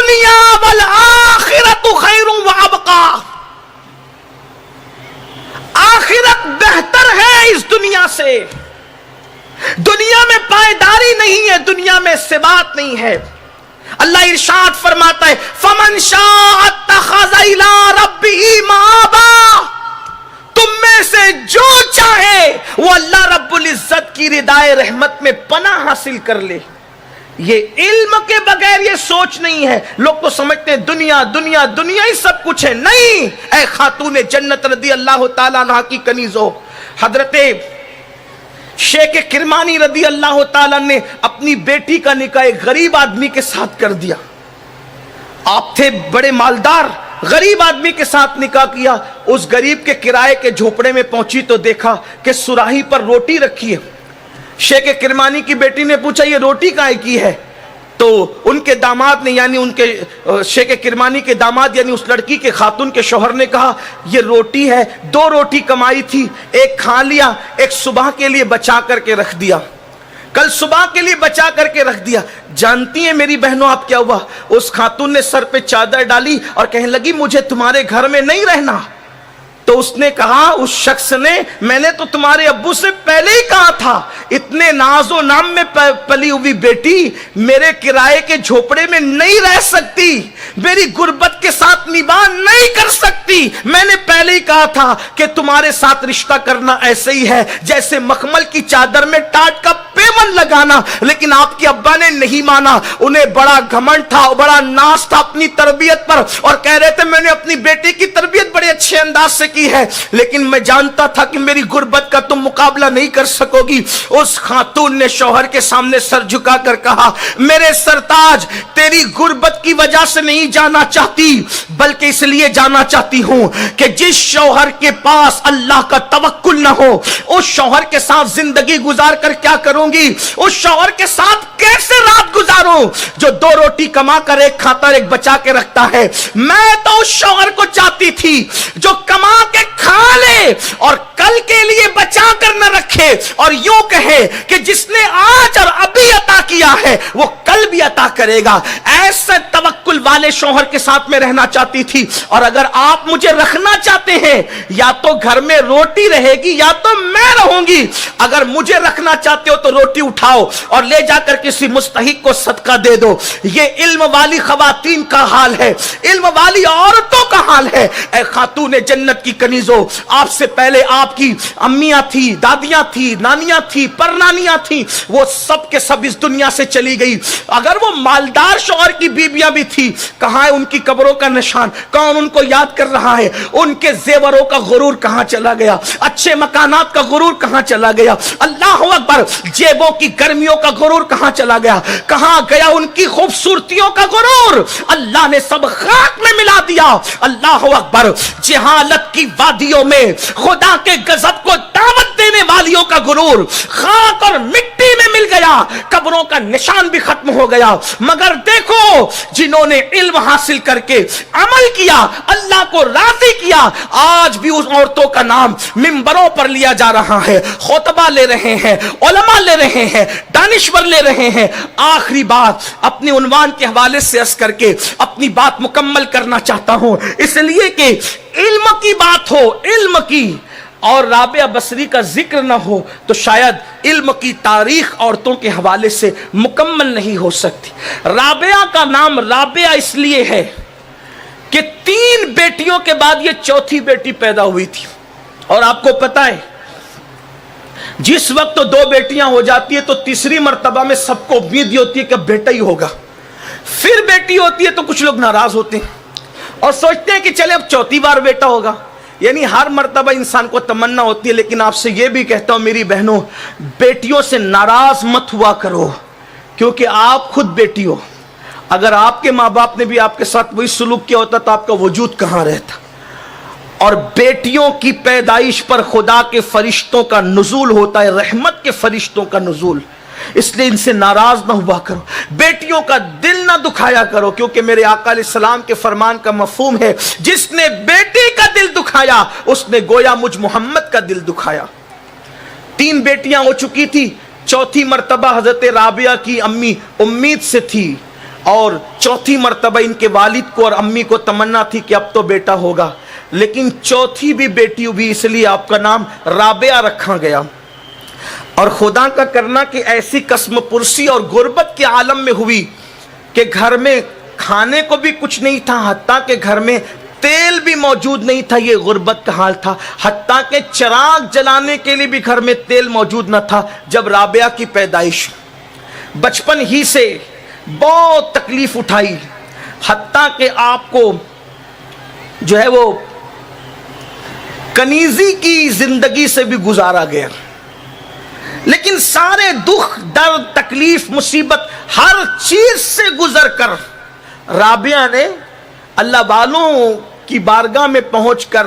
दुनिया वल आखिरतु खैरुन व अबका, आखिरत बेहतर है इस दुनिया से। दुनिया में पायदारी नहीं है, दुनिया में सिबात नहीं है। अल्लाह इरशाद फरमाता है, फमन शाअ अत्तखज़ इला रब्बिही माबा, तुम में से जो चाहे वो अल्लाह रब्बुल इज्जत की रिदाए रहमत में पनाह हासिल कर ले। ये इल्म के बगैर ये सोच नहीं है। लोग तो समझते हैं दुनिया दुनिया दुनिया ही सब कुछ है। नहीं, ऐ खातून जन्नत रदी अल्लाह ताला अन्हा की कनीज़ो, हजरते शेख किरमानी रदी अल्लाह ताला ने अपनी बेटी का निकाह एक गरीब आदमी के साथ कर दिया। आप थे बड़े मालदार, गरीब आदमी के साथ निकाह किया। उस गरीब के किराए के झोपड़े में पहुंची तो देखा कि सुराही पर रोटी रखी है। शेख किरमानी की बेटी ने पूछा, ये रोटी काहे की है? तो उनके दामाद ने, यानी उनके शेख किरमानी के दामाद यानी उस लड़की के खातून के शौहर ने कहा, ये रोटी है, 2 रोटी कमाई थी, एक खा लिया, एक सुबह के लिए बचा करके रख दिया, कल सुबह के लिए बचा करके रख दिया। जानती हैं मेरी बहनों आप क्या हुआ? उस खातून ने सर पे चादर डाली और कहने लगी, मुझे तुम्हारे घर में नहीं रहना। तो उसने कहा, उस शख्स ने, मैंने तो तुम्हारे अब्बू से पहले ही कहा था, इतने नाजो नाम में पली हुई बेटी मेरे किराए के झोपड़े में नहीं रह सकती, मेरी गुर्बत के साथ निभा नहीं कर सकती। मैंने पहले ही कहा था कि तुम्हारे साथ रिश्ता करना ऐसे ही है जैसे मखमल की चादर में टाट का पेवन लगाना। लेकिन आपके अब्बा ने नहीं माना। उन्हें बड़ा घमंड था, बड़ा नाज था अपनी तरबियत पर, और कह रहे थे मैंने अपनी बेटी की तरबियत बड़े अच्छे अंदाज से की है, लेकिन मैं जानता था कि मेरी गुर्बत का तुम मुकाबला नहीं कर सकोगी। उस खातून ने शौहर के सामने सर झुकाकर कहा, मेरे सरताज, तेरी गुर्बत की वजह से नहीं जाना चाहती, बल्कि इसलिए जाना चाहती हूं कि जिस शौहर के पास अल्लाह का तवक्कुल ना हो, उस शौहर के साथ जिंदगी गुजार कर क्या करूंगी? उस शौहर के साथ कैसे रात गुजारूं जो 2 रोटी कमा कर एक खाता एक बचा के रखता है? मैं तो उस शौहर को चाहती थी जो कमा के खा ले और कल के लिए बचा कर न रखे, और यूं कहे कि जिसने आज और अभी अता किया है वो कल भी अता करेगा। ऐसे तवक्कुल वाले शौहर के साथ में रहना चाहती थी। और अगर आप मुझे रखना चाहते हैं, या तो घर में रोटी रहेगी या तो मैं रहूंगी। अगर मुझे रखना चाहते हो तो रोटी उठाओ और ले जाकर किसी मुस्तहिक को सदका दे दो। ये इल्म वाली खवातीन का हाल है, इल्म वाली औरतों का हाल है। ऐ खातून जन्नत की कनीजों, आपसे पहले आपकी अम्मियां थी, दादियां थी, नानियां थी, परनानियां थी, वो सब के सब इस दुनिया से चली गई। अगर वो मालदार शौहर की बीबियां भी थी, कहां है उनकी कब्रों का निशान? कौन उनको याद कर रहा है? उनके जेवरों का गुरूर कहां चला गया? अच्छे मकानात का गुरूर कहां चला गया? अल्लाह अकबर, जेबों की गर्मियों का गुरूर कहां चला गया? कहां गया उनकी खूबसूरतियों का गुरूर? अल्लाह ने सब खाक में मिला दिया। अल्लाह अकबर, जहालत की वादियों में खुदा के गजब को दावत देने वालियों का गुरूर खाक और मिट्टी में मिल गया, कब्रों का निशान भी खत्म हो गया। मगर देखो, जिन्होंने इल्म हासिल करके अमल किया, अल्लाह को राजी किया, आज भी उस औरतों का नाम मिंबरों पर लिया जा रहा है, खुतबा ले रहे हैं, उलमा ले रहे हैं, दानिश्वर ले रहे हैं। आखिरी बात अपने उन्वान के हवाले से अर्ज करके अपनी बात मुकम्मल करना चाहता हूं, इसलिए कि इल्म की बात हो, इल्म की, और राबिया बसरी का जिक्र ना हो तो शायद इल्म की तारीख औरतों के हवाले से मुकम्मल नहीं हो सकती। राबिया का नाम राबिया इसलिए है कि 3 बेटियों के बाद ये 4थी बेटी पैदा हुई थी। और आपको पता है, जिस वक्त तो 2 बेटियां हो जाती है तो तीसरी मर्तबा में सबको उम्मीद होती है कि बेटा ही होगा। फिर बेटी होती है तो कुछ लोग नाराज होते हैं और सोचते हैं कि चले अब 4थी बार बेटा होगा। यानी हर मर्तबा इंसान को तमन्ना होती है। लेकिन आपसे यह भी कहता हूं मेरी बहनों, बेटियों से नाराज मत हुआ करो, क्योंकि आप खुद बेटी हो। अगर आपके माँ बाप ने भी आपके साथ वही सुलूक किया होता तो आपका वजूद कहां रहता। और बेटियों की पैदाइश पर खुदा के फरिश्तों का नुज़ूल होता है, रहमत के फरिश्तों का नुज़ूल। इसलिए इनसे नाराज ना हुआ करो, बेटियों का दिल ना दुखाया करो, क्योंकि मेरे आका अलैहिस्सलाम के फरमान का मफहूम है, जिसने बेटी का दिल दुखाया उसने गोया मुझ मोहम्मद का दिल दुखाया। 3 बेटियां हो चुकी थी, 4थी मर्तबा हजरत राबिया की अम्मी उम्मीद से थी, اور चौथी मर्तबा इनके वालिद को और अम्मी को तमन्ना थी कि अब तो बेटा होगा, लेकिन चौथी भी बेटी हुई, इसलिए आपका नाम राबिया रखा गया। और खुदा का करना कि ऐसी कसम पुरसी और गुर्बत के आलम में हुई कि घर में खाने को भी कुछ नहीं था, हत्ता के घर में तेल भी मौजूद नहीं था। ये गुर्बत का हाल था, हत्ता के चिराग जलाने के लिए भी घर में तेल मौजूद न था। जब राबिया की पैदाइश, बचपन ही से बहुत तकलीफ उठाई, हत्ता के आपको जो है वो कनीजी की जिंदगी से भी गुजारा गया। लेकिन सारे दुख, दर्द, तकलीफ, मुसीबत, हर चीज से गुजर कर राबिया ने अल्लाह वालों की बारगाह में पहुंचकर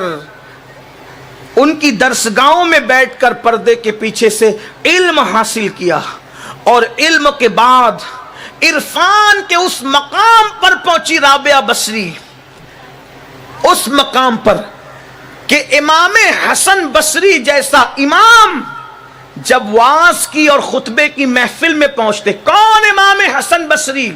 उनकी दरसगाहों में बैठकर पर्दे के पीछे से इल्म हासिल किया। और इल्म के बाद इरफान के उस मकाम पर पहुंची राबिया बसरी, उस मकाम पर कि इमाम हसन बसरी जैसा इमाम जब वाज की और खुतबे की महफिल में पहुंचते, कौन इमाम हसन बसरी?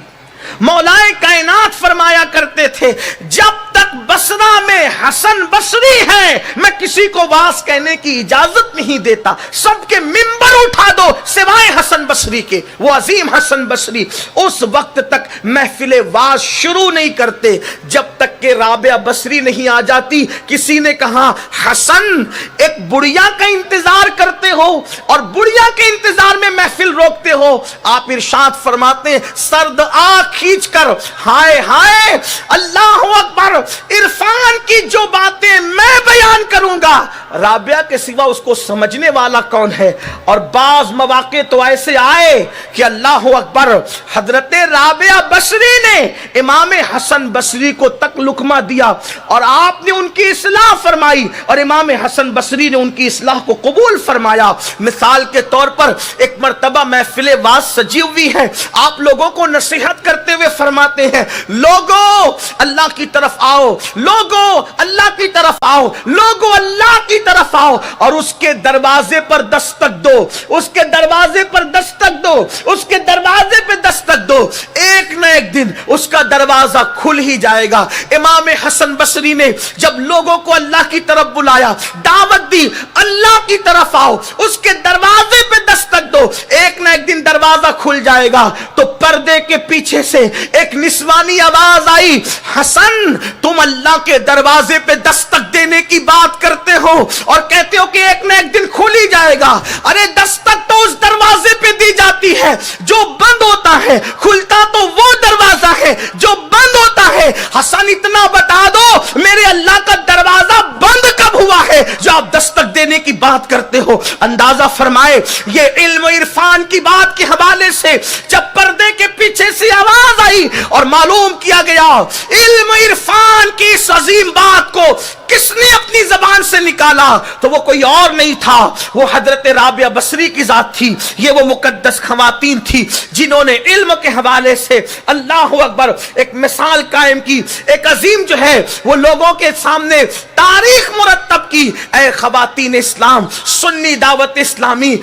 मौलाए कायनात फरमाया करते थे, जब तक बसरा में हसन बसरी है मैं किसी को वास कहने की इजाजत नहीं देता। सबके मिंबर उठा दो सिवाय हसन बसरी के। वो अजीम हसन बसरी उस वक्त तक महफिल वाज शुरू नहीं करते जब तक के राबिया बसरी नहीं आ जाती। किसी ने कहा, हसन एक बुढ़िया का इंतजार करते हो और बुढ़िया के इंतजार में महफिल रोकते हो। आप इरशाद फरमाते हैं, सर्द आंख खींच कर, हाय हाय अल्लाह अकबर, इरफान की जो बातें मैं बयान करूंगा राबिया के सिवा उसको समझने वाला कौन है। और बाज मौके तो ऐसे आए कि अल्लाह अकबर, हजरत राबिया बसरी ने इमाम हसन बसरी को तक लुकमा दिया और आपने उनकी इस्लाह फरमाई और इमाम हसन बसरी ने उनकी इस्लाह को कबूल फरमाया। मिसाल के तौर पर एक मर्तबा महफिल वाज सजी हुई है, आप लोगों को नसीहत करते हुए फरमाते हैं, लोगों अल्लाह की तरफ आओ, लोगों अल्लाह की तरफ आओ, लोगों अल्लाह की तरफ आओ और उसके दरवाजे पर दस्तक दो, उसके दरवाजे पर दस्तक दो, उसके दरवाजे पे दस्तक दो, एक न एक दिन उसका दरवाजा खुल ही जाएगा। इमाम हसन बसरी ने जब लोगों को अल्लाह की तरफ बुलाया, दावत दी, अल्लाह की तरफ आओ, उसके दरवाजे पे दस्तक दो, एक न एक दिन दरवाजा खुल जाएगा। तो पर्दे के पीछे से एक निस्वानी आवाज आई, हसन तुम अल्लाह के दरवाजे पे दस्तक देने की बात करते हो और कहते हो कि एक न एक दिन खुल ही जाएगा। अरे दस्तक तो उस दरवाजे पे दी जाती है जो बंद होता है, खुलता तो वो दरवाजा है जो बंद होता है। हसन इतना बता दो मेरे अल्लाह का दरवाजा बंद कब हुआ है जो आप दस्तक देने की बात करते हो। अंदाजा फरमाए, ये इल्म इरफान की बात के हवाले से जब पर्दे के पीछे से आवाज आई और मालूम किया गया इल्म इरफान की इस अजीम बात को किसने अपनी जबान से निकाला, तो वो कोई और नहीं था, वो हजरत राबिया बसरी की जात थी। ये वो मुकद्दस खवातीन थी जिन्होंने इल्म के हवाले से अल्लाह अकबर एक मिसाल कायम की, एक अजीम जो है वो लोगों के सामने तारीख मुरत्तब की। ऐ खवातीन इस्लाम, सुन्नी दावत इस्लामी,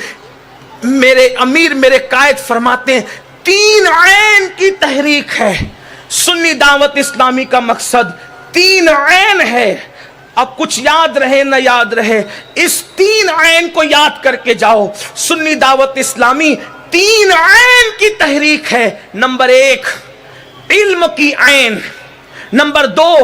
मेरे अमीर मेरे कायद फरमाते हैं, 3 ऐन की तहरीक है। सुन्नी दावत इस्लामी का मकसद 3 ऐन है। अब कुछ याद रहे न याद रहे, इस 3 ऐन को याद करके जाओ। सुन्नी दावत इस्लामी 3 ऐन की तहरीक है। नंबर 1 इल्म की ऐन, नंबर 2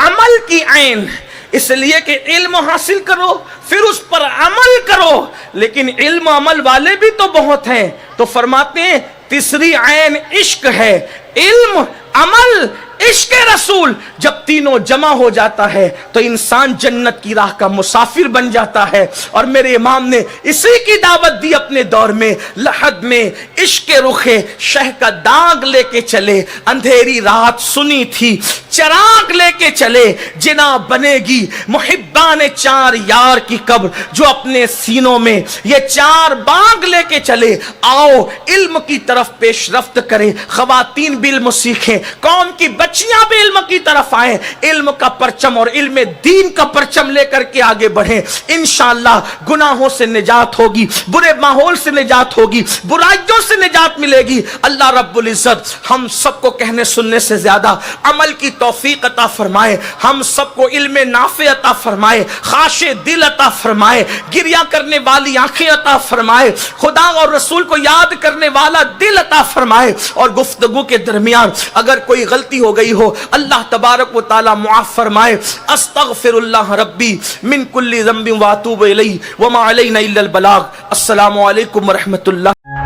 अमल की ऐन, इसलिए कि इल्म हासिल करो फिर उस पर अमल करो, लेकिन इल्म अमल वाले भी तो बहुत हैं। तो फरमाते हैं तीसरी ऐन इश्क है, इल्म अमल इश्क रसूल। जब तीनों जमा हो जाता है तो इंसान जन्नत की राह का मुसाफिर बन जाता है। और मेरे इमाम ने इसी की दावत दी अपने दौर में। लहद में इश्क रुखे शह का दाग लेके चले, अंधेरी रात सुनी थी चराग लेके चले, जिना बनेगी मुहिब्बान 4 यार की कब्र जो अपने सीनों में ये 4 बाग लेके चले। आओ इल्म की तरफ पेशरफ्त करें, खवातीन बिल्म सीखें, कौम की بچیاں بھی علم کی طرف آئیں, علم کا پرچم اور علم دین کا پرچم لے کر کے آگے بڑھیں. انشاءاللہ گناہوں سے نجات ہوگی, برے ماحول سے نجات ہوگی, برائیوں سے نجات ملے گی. اللہ رب العزت ہم سب کو کہنے سننے سے زیادہ عمل کی توفیق عطا فرمائے, ہم سب کو علم نافع عطا فرمائے, خاشع دل عطا فرمائے, گریہ کرنے والی آنکھیں عطا فرمائے, خدا اور رسول کو یاد کرنے والا دل عطا فرمائے. اور گفتگو کے درمیان اگر کوئی غلطی ہو گئی ہو اللہ تبارک و تعالی معاف فرمائے. استغفر اللہ ربی من کل ذنب واتوب الیہ وما علینا الا البلاغ. السلام علیکم ورحمۃ اللہ.